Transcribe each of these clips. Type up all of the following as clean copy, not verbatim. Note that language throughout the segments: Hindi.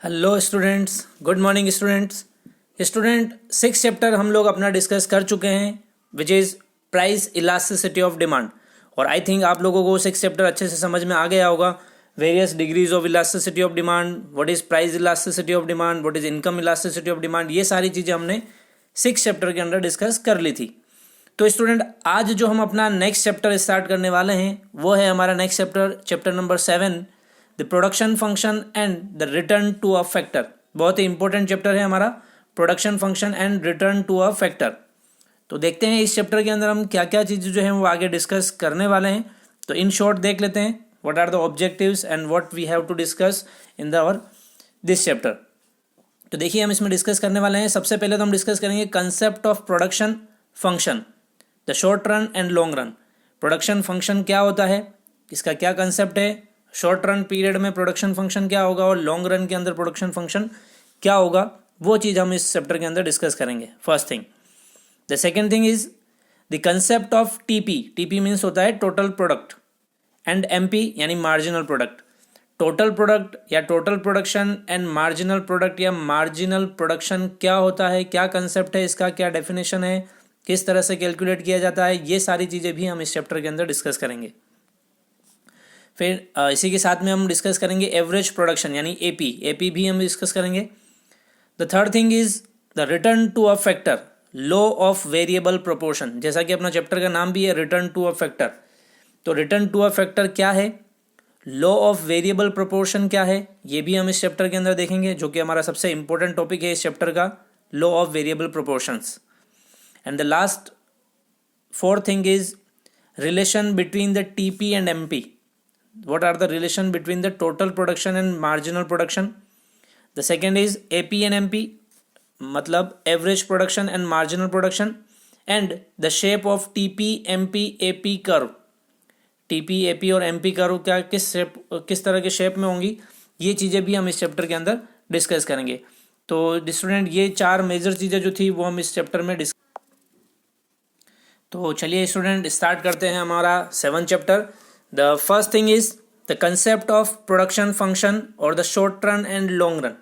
Hello students, good morning students. Student 6 chapter हम लोग अपना डिस्कस कर चुके हैं which is price elasticity of demand. और आई थिंक आप लोगों को 6 चैप्टर अच्छे से समझ में आ गया होगा। Various degrees of elasticity of demand, what is price elasticity of demand, what is income elasticity of demand, ये सारी चीज़ें हमने 6 चैप्टर के अंदर डिस्कस कर ली थी। तो स्टूडेंट आज जो हम अपना नेक्स्ट चैप्टर स्टार्ट करने वाले हैं वो है हमारा next chapter, chapter number 7, the production function and the return to a factor. बहुत ही इंपॉर्टेंट चैप्टर है हमारा production function and return to a factor. तो देखते हैं इस चैप्टर के अंदर हम क्या क्या चीज़ें जो है वो आगे डिस्कस करने वाले हैं। तो इन शॉर्ट देख लेते हैं what are the objectives and what we have to discuss in the this chapter. तो देखिए हम इसमें डिस्कस करने वाले हैं। सबसे पहले तो हम डिस्कस करेंगे concept of production function, the short run and long run. Production function क्या होता है, इसका क्या कंसेप्ट है, शॉर्ट रन पीरियड में प्रोडक्शन फंक्शन क्या होगा और लॉन्ग रन के अंदर प्रोडक्शन फंक्शन क्या होगा, वो चीज़ हम इस चैप्टर के अंदर डिस्कस करेंगे। First thing. The second thing is the concept of TP. TP means होता है टोटल प्रोडक्ट, एंड एमपी यानी मार्जिनल प्रोडक्ट। टोटल प्रोडक्ट या total production and marginal product या मार्जिनल प्रोडक्शन क्या होता है, क्या कंसेप्ट है इसका, क्या डेफिनेशन है, किस तरह से कैलकुलेट किया जाता है, ये सारी चीज़ें भी हम इस चैप्टर के अंदर डिस्कस करेंगे। फिर इसी के साथ में हम डिस्कस करेंगे एवरेज प्रोडक्शन यानी एपी। एपी भी हम डिस्कस करेंगे। The third thing is the return to a factor, law of variable proportion. जैसा कि अपना चैप्टर का नाम भी है रिटर्न टू अ फैक्टर। तो रिटर्न टू अ फैक्टर क्या है, लॉ ऑफ वेरिएबल प्रोपोर्शन क्या है, ये भी हम इस चैप्टर के अंदर देखेंगे, जो कि हमारा सबसे इंपॉर्टेंट टॉपिक है इस चैप्टर का, law of variable proportions. And the last fourth thing is relation between the TP and MP. What are the relation between the total production and marginal production? The second is AP and MP, मतलब average production and marginal production, and the shape of TP, MP, AP curve. TP, AP और MP कर्व क्या किस तरह के शेप में होंगी, ये चीज़ें भी हम इस चैप्टर के अंदर डिस्कस करेंगे। तो स्टूडेंट ये 4 मेजर चीज़ें जो थी वो हम इस चैप्टर में तो चलिए स्टूडेंट स्टार्ट करते हैं हमारा 7th chapter. The first thing is the concept of production function or the short run and long run.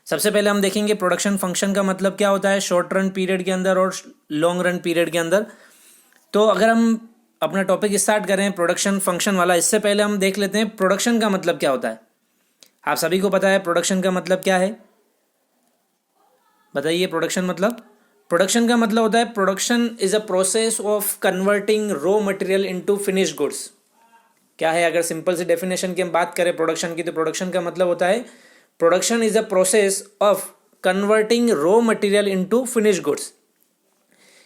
सबसे पहले हम देखेंगे प्रोडक्शन फंक्शन का मतलब क्या होता है शॉर्ट रन पीरियड के अंदर और लॉन्ग रन पीरियड के अंदर। तो अगर हम अपना टॉपिक स्टार्ट करें प्रोडक्शन फंक्शन वाला, इससे पहले हम देख लेते हैं प्रोडक्शन का मतलब क्या होता है। आप सभी को पता है प्रोडक्शन का मतलब क्या है, बताइए। प्रोडक्शन का मतलब होता है production is a process of converting raw material into finished goods. क्या है, अगर सिंपल सी डेफिनेशन की हम बात करें प्रोडक्शन की, तो प्रोडक्शन का मतलब होता है production is a process of converting raw material into finished goods.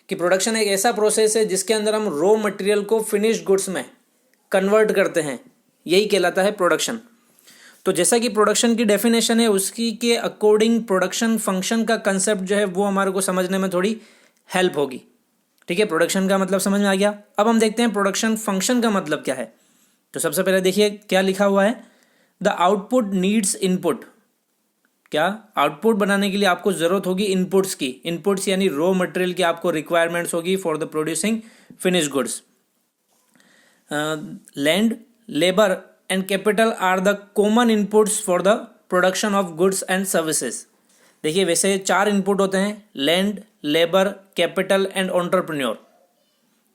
कि प्रोडक्शन एक ऐसा प्रोसेस है जिसके अंदर हम रॉ मटेरियल को फिनिश्ड गुड्स में कन्वर्ट करते हैं, यही कहलाता है प्रोडक्शन। तो जैसा कि प्रोडक्शन की डेफिनेशन है उसकी के अकॉर्डिंग प्रोडक्शन फंक्शन का कंसेप्ट जो है वो हमारे को समझने में थोड़ी हेल्प होगी। ठीक है, प्रोडक्शन का मतलब समझ में आ गया। अब हम देखते हैं प्रोडक्शन फंक्शन का मतलब क्या है। तो सबसे पहले देखिए क्या लिखा हुआ है, द आउटपुट नीड्स इनपुट। क्या, आउटपुट बनाने के लिए आपको जरूरत होगी इनपुट्स की। इनपुट्स यानी रॉ मटेरियल की आपको रिक्वायरमेंट्स होगी for the producing finish goods. Land, labour and capital R the common inputs for the production of goods and services. देखिए वैसे 4 इनपुट होते हैं, land, labour, capital and entrepreneur,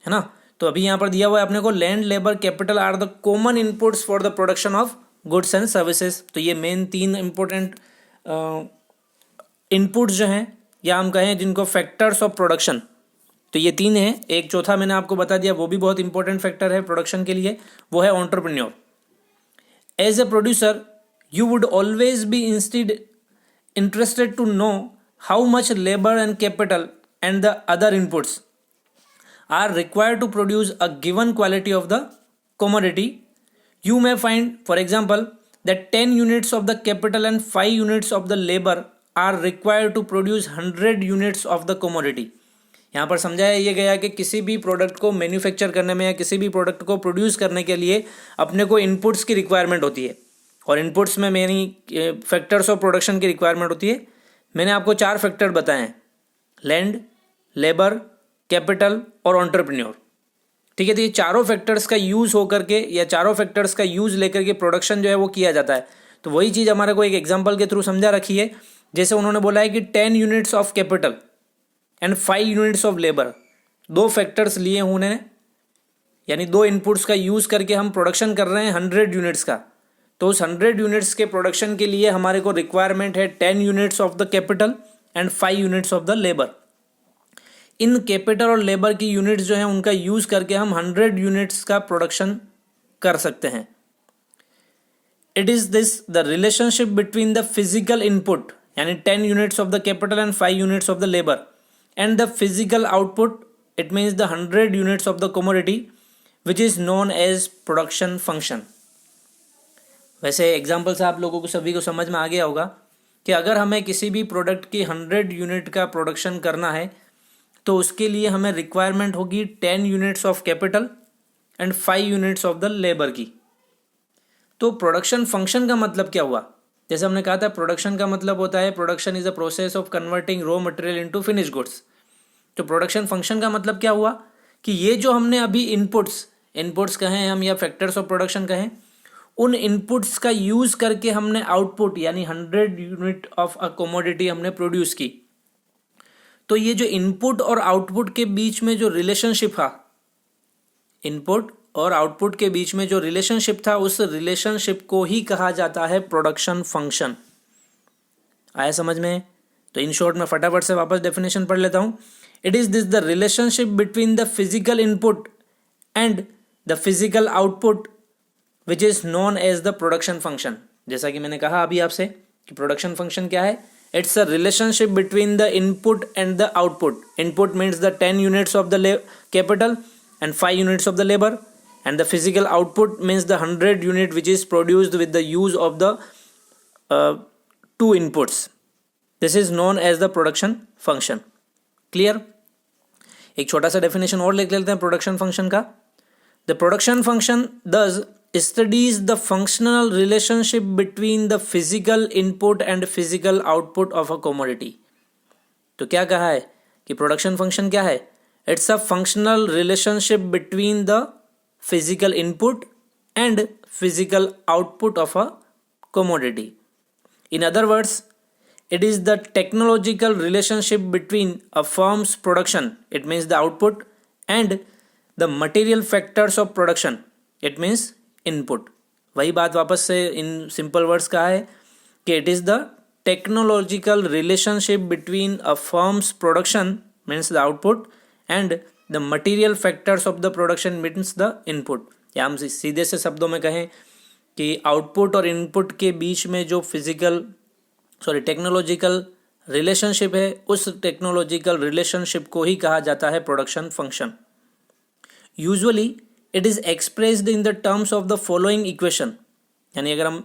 है ना। तो अभी यहाँ पर दिया हुआ है अपने को land, labour, capital R the common inputs for the production of goods and services. तो ये मेन 3 इंपॉर्टेंट इनपुट्स जो हैं, या हम कहें जिनको फैक्टर्स ऑफ प्रोडक्शन, तो ये 3 हैं। एक चौथा मैंने आपको बता दिया, वो भी बहुत इंपॉर्टेंट फैक्टर है प्रोडक्शन के लिए, वो है entrepreneur. As a producer you would always be interested to know how much labour and capital and the other inputs are required to produce a given quality of the commodity. You may find, for example, that 10 units of the capital and 5 units of the labor are required to produce 100 units of the commodity. यहाँ पर समझाया ये गया कि किसी भी प्रोडक्ट को मैन्युफैक्चर करने में या किसी भी प्रोडक्ट को प्रोड्यूस करने के लिए अपने को इनपुट्स की रिक्वायरमेंट होती है, और इनपुट्स में मेनी फैक्टर्स ऑफ प्रोडक्शन की रिक्वायरमेंट होती है। मैंने आपको 4 फैक्टर बताए हैं, लैंड, लेबर, कैपिटल और एंटरप्रेन्योर। ठीक है, तो ये चारों फैक्टर्स का यूज होकर के या चारों फैक्टर्स का यूज लेकर के प्रोडक्शन जो है वो किया जाता है। तो वही चीज़ हमारे को एक एग्जाम्पल के थ्रू समझा रखी है। जैसे उन्होंने बोला है कि 10 units of capital and 5 units of labour, दो फैक्टर्स लिए उन्होंने, यानी दो इनपुट्स का यूज़ करके हम प्रोडक्शन कर रहे हैं 100 यूनिट्स का। तो उस 100 यूनिट्स के प्रोडक्शन के लिए हमारे को रिक्वायरमेंट है 10 units of the capital and 5 units of the labour. In capital और लेबर की यूनिट्स जो हैं उनका यूज़ करके हम 100 यूनिट्स का प्रोडक्शन कर सकते हैं। It is this the relationship between the physical input यानी 10 units of the capital and 5 units of the labour and the physical output, it means the 100 units of the commodity which is known as production function. वैसे एग्जाम्पल से आप लोगों को सभी को समझ में आ गया होगा कि अगर हमें किसी भी प्रोडक्ट की 100 यूनिट का प्रोडक्शन करना है तो उसके लिए हमें रिक्वायरमेंट होगी 10 units of capital and 5 units of the labour की। तो प्रोडक्शन फंक्शन का मतलब क्या हुआ? जैसे हमने कहा था प्रोडक्शन का मतलब होता है production is a process of converting raw material into finish goods. तो प्रोडक्शन फंक्शन का मतलब क्या हुआ कि ये जो हमने अभी इनपुट्स कहें हम या फैक्टर्स ऑफ प्रोडक्शन कहें, उन इनपुट्स का यूज़ करके हमने आउटपुट यानी 100 यूनिट ऑफ अ कमोडिटी हमने प्रोड्यूस की। तो ये जो इनपुट और आउटपुट के बीच में जो रिलेशनशिप था, इनपुट और आउटपुट के बीच में जो रिलेशनशिप था, उस रिलेशनशिप को ही कहा जाता है प्रोडक्शन फंक्शन। आया समझ में? तो इन शॉर्ट में फटाफट से वापस डेफिनेशन पढ़ लेता हूँ। It is this the relationship between the physical input and the physical output which is known as the production function. जैसा कि मैंने कहा अभी आपसे कि प्रोडक्शन फंक्शन क्या है? It's a relationship between the input and the output. Input means the 10 units of the capital and 5 units of the labor, and the physical output means the 100 unit which is produced with the use of the two inputs. This is known as the production function. Clear? एक छोटा सा definition और लिख लेते हैं production function का। The production function thus studies the functional relationship between the physical input and physical output of a commodity. तो क्या कहा है कि प्रोडक्शन फंक्शन क्या है? It's a functional relationship between the physical input and physical output of a commodity. In other words, it is the technological relationship between a firm's production, it means the output, and the material factors of production, it means input. वही बात वापस से इन सिंपल वर्ड्स कहा है कि it is the technological relationship between a firms production means the output and the material factors of the production means the input. या हम सीधे से शब्दों में कहें कि आउटपुट और इनपुट के बीच में जो टेक्नोलॉजिकल रिलेशनशिप है, उस टेक्नोलॉजिकल रिलेशनशिप को ही कहा जाता है production function. Usually it is expressed in the terms of the following equation. यानी अगर हम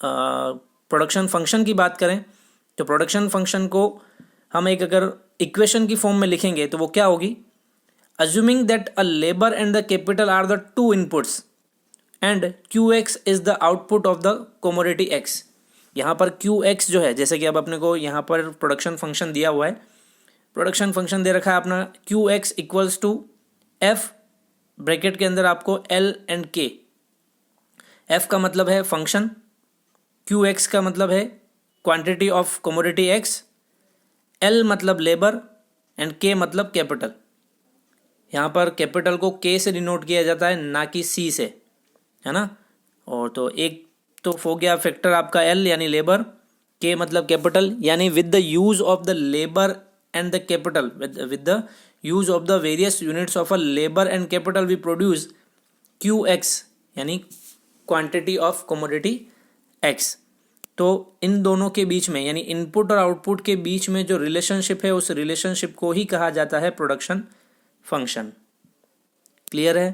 प्रोडक्शन फंक्शन की बात करें तो प्रोडक्शन फंक्शन को हम एक अगर इक्वेशन की फॉर्म में लिखेंगे तो वो क्या होगी? Assuming that a labour and the capital R the two inputs and Q x is the output of the commodity x. यहाँ पर क्यू एक्स जो है, जैसे कि अब अपने को यहाँ पर प्रोडक्शन फंक्शन दिया हुआ है, प्रोडक्शन फंक्शन दे रखा है अपना Q X equals to F, bracket के अंदर आपको एल एंड के। एफ का मतलब है फंक्शन, क्यू एक्स का मतलब है quantity of commodity x, L मतलब लेबर एंड के मतलब कैपिटल। यहाँ पर कैपिटल को के से डिनोट किया जाता है, ना कि सी से, है ना। और तो एक तो हो गया फैक्टर आपका एल यानी लेबर, के मतलब कैपिटल, यानी with the use of the labour and the capital, with the use of the various units of a labor and capital we produce QX यानी quantity of commodity X। तो इन दोनों के बीच में यानी इनपुट और आउटपुट के बीच में जो रिलेशनशिप है, उस रिलेशनशिप को ही कहा जाता है प्रोडक्शन फंक्शन। क्लियर है?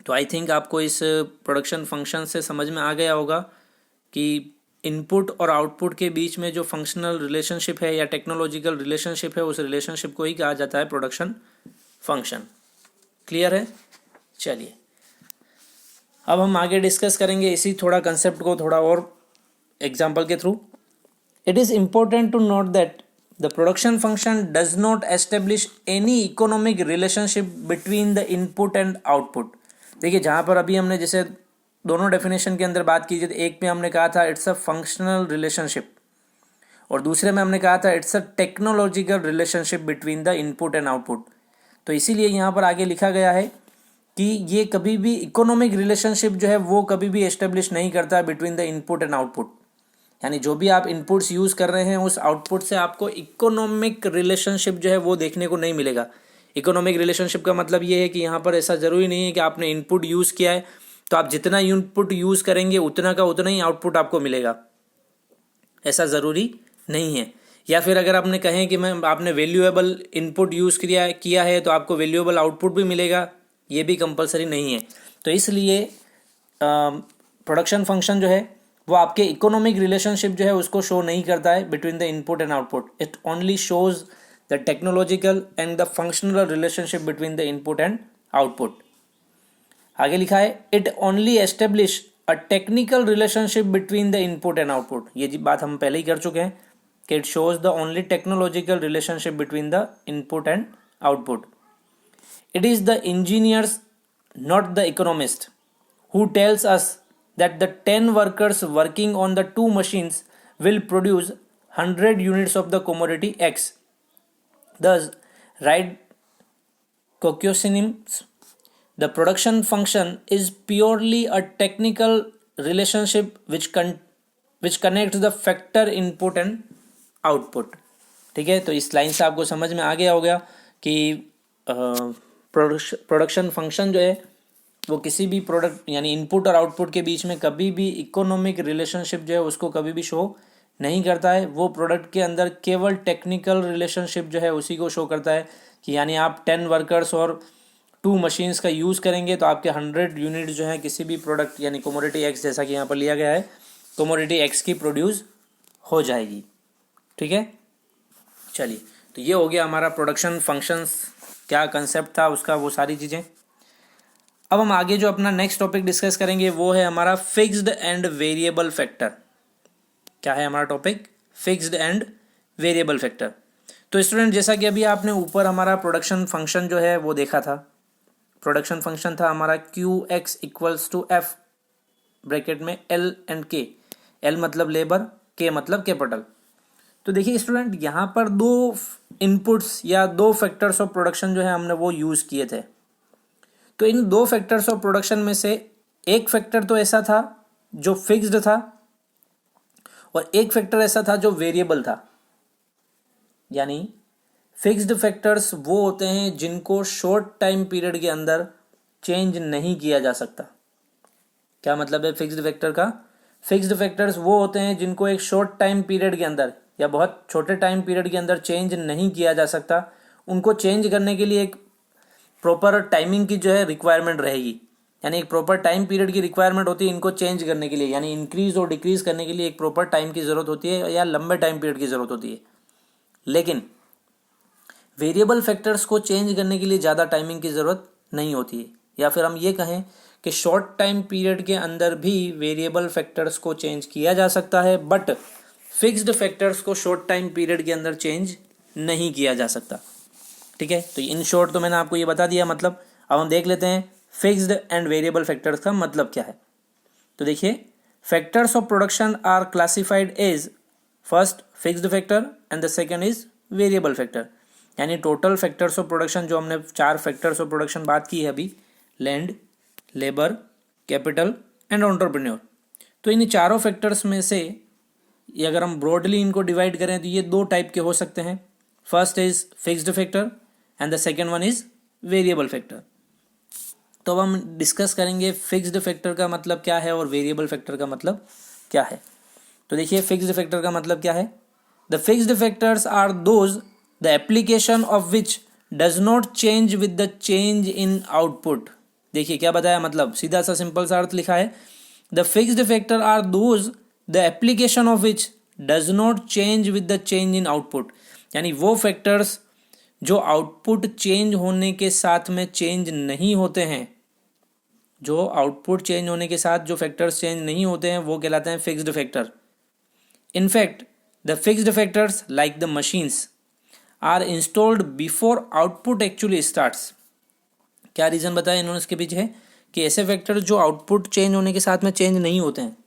तो आई थिंक आपको इस प्रोडक्शन फंक्शन से समझ में आ गया होगा कि इनपुट और आउटपुट के बीच में जो फंक्शनल रिलेशनशिप है या टेक्नोलॉजिकल रिलेशनशिप है, उस रिलेशनशिप को ही कहा जाता है प्रोडक्शन फंक्शन। क्लियर है? चलिए अब हम आगे डिस्कस करेंगे इसी थोड़ा कंसेप्ट को थोड़ा और एग्जांपल के थ्रू। It is important to note that the production function does not establish any economic relationship between the input and output. देखिए जहाँ पर अभी हमने जैसे दोनों डेफिनेशन के अंदर बात कीजिए तो एक में हमने कहा था इट्स अ फंक्शनल रिलेशनशिप और दूसरे में हमने कहा था it's a technological relationship between the input and output. तो इसीलिए यहाँ पर आगे लिखा गया है कि ये कभी भी इकोनॉमिक रिलेशनशिप जो है वो कभी भी एस्टेब्लिश नहीं करता between the input and output. यानी जो भी आप इनपुट्स यूज़ कर रहे हैं उस आउटपुट से आपको इकोनॉमिक रिलेशनशिप जो है वो देखने को नहीं मिलेगा। इकोनॉमिक रिलेशनशिप का मतलब ये है कि यहाँ पर ऐसा ज़रूरी नहीं है कि आपने इनपुट यूज़ किया है तो आप जितना इनपुट यूज़ करेंगे उतना का उतना ही आउटपुट आपको मिलेगा, ऐसा ज़रूरी नहीं है। या फिर अगर आपने कहें कि मैं आपने वैल्यूएबल इनपुट यूज़ किया है तो आपको वैल्यूएबल आउटपुट भी मिलेगा, ये भी कंपलसरी नहीं है। तो इसलिए प्रोडक्शन फंक्शन जो है वो आपके इकोनॉमिक रिलेशनशिप जो है उसको शो नहीं करता है between the input and output. It only shows the technological and the functional relationship between the input and output. आगे लिखा है it only establish a technical relationship between the input and output. ये जी बात हम पहले ही कर चुके हैं कि it shows the only technological relationship between the input and output. It is the engineers, not the economist, who tells us that the 10 workers working on the two machines will produce 100 units of the commodity X. Thus, right Kokyosinims, the production function is purely a technical relationship which connects the factor input and output. ठीक है, तो इस लाइन से आपको समझ में आ गया होगा कि प्रोडक्शन फंक्शन जो है वो किसी भी प्रोडक्ट यानी इनपुट और आउटपुट के बीच में कभी भी इकोनॉमिक रिलेशनशिप जो है उसको कभी भी शो नहीं करता है। वो प्रोडक्ट के अंदर केवल टेक्निकल रिलेशनशिप जो है उसी को शो करता है कि यानी आप 10 वर्कर्स और 2 मशीन्स का यूज़ करेंगे तो आपके 100 यूनिट जो है किसी भी प्रोडक्ट यानी कमोडिटी एक्स, जैसा कि यहाँ पर लिया गया है, कमोडिटी एक्स की प्रोड्यूस हो जाएगी। ठीक है, चलिए, तो ये हो गया हमारा प्रोडक्शन फंक्शंस, क्या कंसेप्ट था उसका, वो सारी चीज़ें। अब हम आगे जो अपना नेक्स्ट टॉपिक डिस्कस करेंगे वो है हमारा फिक्स्ड एंड वेरिएबल फैक्टर। क्या है हमारा topic? Fixed and variable factor. तो स्टूडेंट, जैसा कि अभी आपने ऊपर हमारा प्रोडक्शन फंक्शन जो है वो देखा था, प्रोडक्शन फंक्शन था हमारा QX equals to F bracket में L एंड K। L मतलब लेबर, K मतलब कैपिटल। तो देखिए स्टूडेंट, यहाँ पर 2 इनपुट्स या 2 फैक्टर्स ऑफ प्रोडक्शन जो है हमने वो यूज़ किए थे। तो इन 2 फैक्टर्स ऑफ प्रोडक्शन में से एक फैक्टर तो ऐसा था जो फिक्स्ड था और एक फैक्टर ऐसा था जो वेरिएबल था। यानी फिक्स्ड फैक्टर्स वो होते हैं जिनको शॉर्ट टाइम पीरियड के अंदर चेंज नहीं किया जा सकता। क्या मतलब है फिक्स्ड फैक्टर का? फिक्स्ड फैक्टर्स वो होते हैं जिनको एक शॉर्ट टाइम पीरियड के अंदर या बहुत छोटे टाइम पीरियड के अंदर चेंज नहीं किया जा सकता। उनको चेंज करने के लिए एक प्रॉपर टाइमिंग की जो है रिक्वायरमेंट रहेगी, यानी एक प्रॉपर टाइम पीरियड की रिक्वायरमेंट होती है इनको चेंज करने के लिए, यानी इंक्रीज और डिक्रीज करने के लिए एक प्रॉपर टाइम की ज़रूरत होती है या लंबे टाइम पीरियड की ज़रूरत होती है। लेकिन वेरिएबल फैक्टर्स को चेंज करने के लिए ज़्यादा टाइमिंग की ज़रूरत नहीं होती है, या फिर हम ये कहें कि शॉर्ट टाइम पीरियड के अंदर भी वेरिएबल फैक्टर्स को चेंज किया जा सकता है, बट फिक्स्ड फैक्टर्स को शॉर्ट टाइम पीरियड के अंदर चेंज नहीं किया जा सकता। ठीक है, तो इन शॉर्ट तो मैंने आपको ये बता दिया मतलब। अब हम देख लेते हैं फिक्स्ड एंड वेरिएबल फैक्टर्स का मतलब क्या है। तो देखिए, factors of production are classified as first fixed factor and the second is variable factor. यानी टोटल फैक्टर्स ऑफ प्रोडक्शन जो हमने 4 फैक्टर्स ऑफ प्रोडक्शन बात की है अभी, land, labour, capital and entrepreneur. तो इन चारों फैक्टर्स में से ये अगर हम ब्रॉडली इनको डिवाइड करें तो ये 2 टाइप के हो सकते हैं। First is fixed factor and the second one is variable factor. तो अब हम डिस्कस करेंगे फिक्स्ड फैक्टर का मतलब क्या है और वेरिएबल फैक्टर का मतलब क्या है। तो देखिए, फिक्स्ड फैक्टर का मतलब क्या है। The fixed factors are those the application of which does not change with the change in output. देखिए क्या बताया, मतलब सीधा सा सिंपल सा अर्थ लिखा है, the fixed factor are those the application of which does not change with the change in output. यानी वो फैक्टर्स जो आउटपुट चेंज होने के साथ में चेंज नहीं होते हैं, जो आउटपुट चेंज होने के साथ जो फैक्टर्स चेंज नहीं होते हैं वो कहलाते हैं fixed factor. In fact the fixed factors like the machines are installed before output actually starts. क्या रीज़न बताया इन्होंने इसके पीछे है कि ऐसे फैक्टर जो आउटपुट चेंज होने के साथ में चेंज नहीं होते हैं।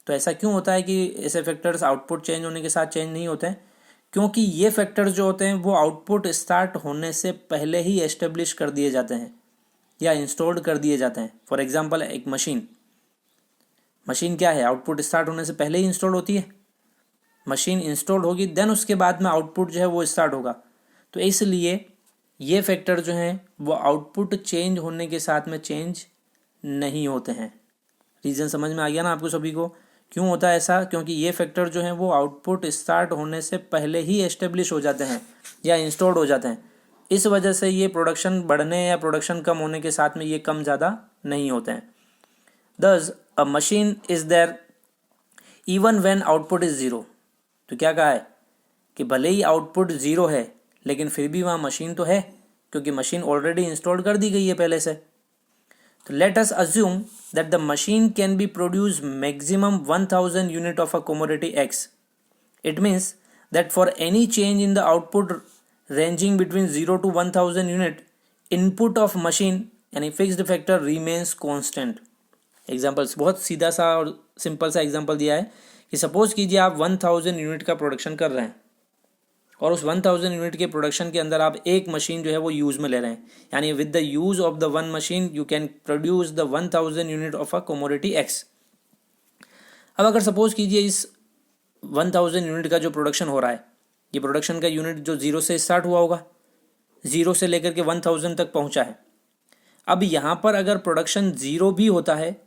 तो ऐसा क्यों होता है कि ऐसे फैक्टर्स आउटपुट चेंज होने के साथ चेंज नहीं होते हैं? क्योंकि ये फैक्टर्स जो होते हैं वो आउटपुट स्टार्ट होने से पहले ही एस्टेब्लिश कर दिए जाते हैं या इंस्टॉल्ड कर दिए जाते हैं। फॉर एग्जांपल एक मशीन क्या है, आउटपुट स्टार्ट होने से पहले ही इंस्टॉल होती है। मशीन इंस्टॉल होगी देन उसके बाद में आउटपुट जो है वो स्टार्ट होगा। तो इसलिए ये फैक्टर जो हैं वो आउटपुट चेंज होने के साथ में चेंज नहीं होते हैं। रीज़न समझ में आ गया ना आपको सभी को? क्यों होता है ऐसा? क्योंकि ये फैक्टर जो हैं वो आउटपुट स्टार्ट होने से पहले ही एस्टेब्लिश हो जाते हैं या इंस्टॉल्ड हो जाते हैं। इस वजह से ये प्रोडक्शन बढ़ने या प्रोडक्शन कम होने के साथ में ये कम ज़्यादा नहीं होते हैं। Thus a machine is there even when output is zero. तो क्या कहा है कि भले ही आउटपुट ज़ीरो है लेकिन फिर भी वहाँ मशीन तो है, क्योंकि मशीन ऑलरेडी इंस्टॉल कर दी गई है पहले से। तो let us assume that the machine can be produce maximum 1000 unit of a commodity X. It means that for any change in the output ranging between 0 to 1000 unit, input of machine यानी fixed factor remains constant. Examples बहुत सीधा सा और सिंपल सा एग्जाम्पल दिया है कि सपोज कीजिए आप 1000 यूनिट का प्रोडक्शन कर रहे हैं और उस 1000 यूनिट के प्रोडक्शन के अंदर आप एक मशीन जो है वो यूज़ में ले रहे हैं, यानी with the use of the one machine you can produce the 1000 unit of a commodity X. अब अगर सपोज कीजिए इस 1000 यूनिट का जो प्रोडक्शन हो रहा है, ये प्रोडक्शन का यूनिट जो ज़ीरो से स्टार्ट हुआ होगा, ज़ीरो से लेकर के 1000 तक पहुंचा है। अब यहाँ पर अगर प्रोडक्शन ज़ीरो भी होता है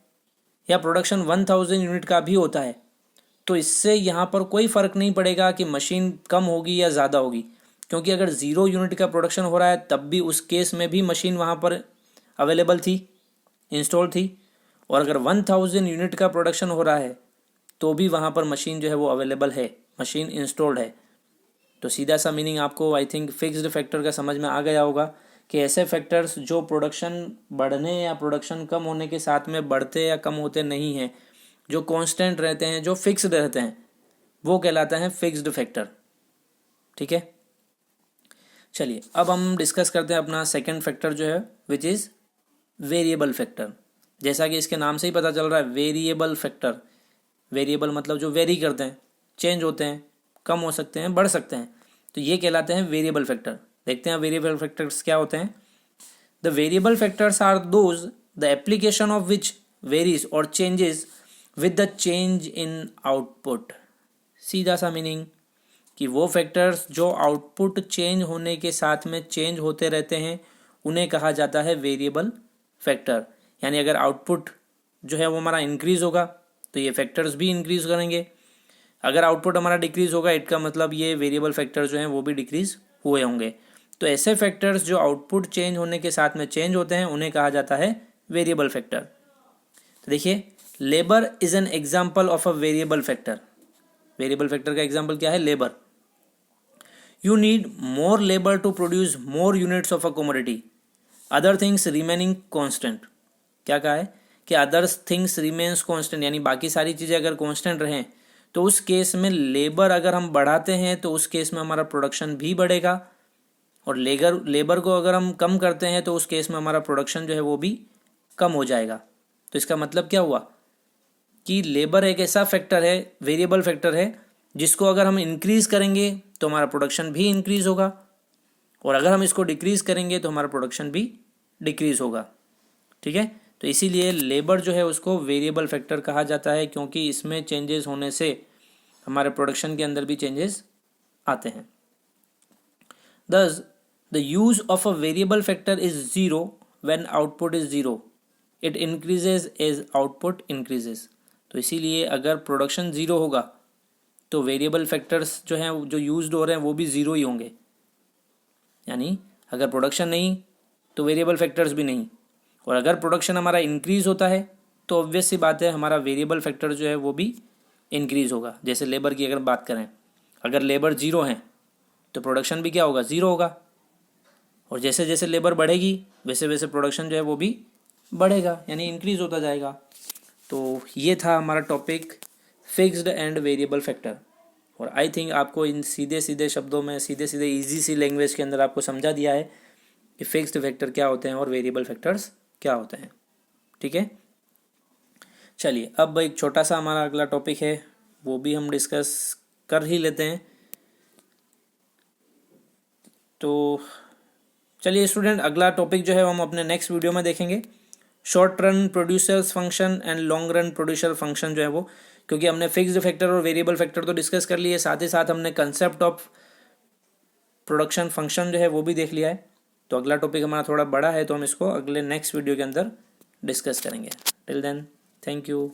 या प्रोडक्शन 1000 यूनिट का भी होता है तो इससे यहाँ पर कोई फ़र्क नहीं पड़ेगा कि मशीन कम होगी या ज़्यादा होगी, क्योंकि अगर 0 यूनिट का प्रोडक्शन हो रहा है तब भी उस केस में भी मशीन वहाँ पर अवेलेबल थी, इंस्टॉल थी, और अगर 1000 यूनिट का प्रोडक्शन हो रहा है तो भी वहाँ पर मशीन जो है वो अवेलेबल है, मशीन इंस्टॉल्ड है। तो सीधा सा मीनिंग आपको आई थिंक फिक्स्ड फैक्टर का समझ में आ गया होगा कि ऐसे फैक्टर्स जो प्रोडक्शन बढ़ने या प्रोडक्शन कम होने के साथ में बढ़ते या कम होते नहीं हैं, जो कांस्टेंट रहते हैं, जो फिक्स्ड रहते हैं, वो कहलाता है फिक्स्ड फैक्टर। ठीक है, चलिए अब हम डिस्कस करते हैं अपना सेकंड फैक्टर जो है विच इज़ वेरिएबल फैक्टर। जैसा कि इसके नाम से ही पता चल रहा है वेरिएबल फैक्टर, वेरिएबल मतलब जो वेरी करते हैं, चेंज होते हैं, कम हो सकते हैं, बढ़ सकते हैं, तो ये कहलाते हैं वेरिएबल फैक्टर। देखते हैं वेरिएबल फैक्टर्स क्या होते हैं। The variable factors are those the application of which varies और changes with the change in output. सीधा सा मीनिंग कि वो फैक्टर्स जो आउटपुट चेंज होने के साथ में चेंज होते रहते हैं उन्हें कहा जाता है वेरिएबल फैक्टर। यानी अगर आउटपुट जो है वो हमारा इंक्रीज़ होगा तो ये फैक्टर्स भी इंक्रीज़ करेंगे, अगर आउटपुट हमारा डिक्रीज़ होगा इसका मतलब ये वेरिएबल फैक्टर जो हैं वो भी डिक्रीज़ हुए होंगे। तो ऐसे फैक्टर्स जो आउटपुट चेंज होने के साथ में चेंज होते हैं उन्हें कहा जाता है वेरिएबल फैक्टर। तो देखिए labour is an example of a variable factor. Variable factor का एग्जाम्पल क्या है? Labour. You need more labour to produce more units of a commodity, other things remaining constant. क्या कहा है कि अदर थिंग्स रिमेन्स कॉन्स्टेंट, यानी बाकी सारी चीज़ें अगर कॉन्स्टेंट रहें तो उस केस में लेबर अगर हम बढ़ाते हैं तो उस केस में हमारा प्रोडक्शन भी बढ़ेगा, और लेबर को अगर हम कम करते हैं तो उस केस में हमारा प्रोडक्शन जो है वो भी कम हो जाएगा। तो इसका मतलब क्या हुआ कि लेबर एक ऐसा फैक्टर है, वेरिएबल फैक्टर है, जिसको अगर हम इंक्रीज़ करेंगे तो हमारा प्रोडक्शन भी इंक्रीज़ होगा, और अगर हम इसको डिक्रीज़ करेंगे तो हमारा प्रोडक्शन भी डिक्रीज़ होगा। ठीक है, तो इसीलिए लेबर जो है उसको वेरिएबल फैक्टर कहा जाता है, क्योंकि इसमें चेंजेस होने से हमारे प्रोडक्शन के अंदर भी चेंजेस आते हैं। Thus, the use of a variable factor is zero when output is zero. It increases as output increases. तो इसीलिए अगर प्रोडक्शन ज़ीरो होगा तो वेरिएबल फैक्टर्स जो हैं जो यूज्ड हो रहे हैं वो भी ज़ीरो ही होंगे। यानी अगर प्रोडक्शन नहीं तो वेरिएबल फैक्टर्स भी नहीं, और अगर प्रोडक्शन हमारा इंक्रीज़ होता है तो ऑब्वियस सी बात है हमारा वेरिएबल फैक्टर जो है वो भी इंक्रीज़ होगा। जैसे लेबर की अगर बात करें, अगर लेबर ज़ीरो हैं तो प्रोडक्शन भी क्या होगा? ज़ीरो होगा, और जैसे जैसे लेबर बढ़ेगी वैसे वैसे प्रोडक्शन जो है वो भी बढ़ेगा, यानी इंक्रीज़ होता जाएगा। तो ये था हमारा topic fixed and variable factor, और आई थिंक आपको इन सीधे सीधे शब्दों में, सीधे सीधे ईजी सी लैंग्वेज के अंदर आपको समझा दिया है कि फिक्स्ड फैक्टर क्या होते हैं और वेरिएबल फैक्टर्स क्या होते हैं। ठीक है। चलिए अब एक छोटा सा हमारा अगला टॉपिक है, वो भी हम डिस्कस कर ही लेते हैं। तो चलिए स्टूडेंट, अगला टॉपिक जो है हम अपने नेक्स्ट वीडियो में देखेंगे, short run producers function and long run producer function जो है वो, क्योंकि हमने फिक्स्ड फैक्टर और वेरिएबल फैक्टर तो डिस्कस कर लिए, साथ ही साथ हमने कंसेप्ट ऑफ प्रोडक्शन फंक्शन जो है वो भी देख लिया है। तो अगला टॉपिक हमारा थोड़ा बड़ा है, तो हम इसको अगले नेक्स्ट वीडियो के अंदर डिस्कस करेंगे। Till then, thank you.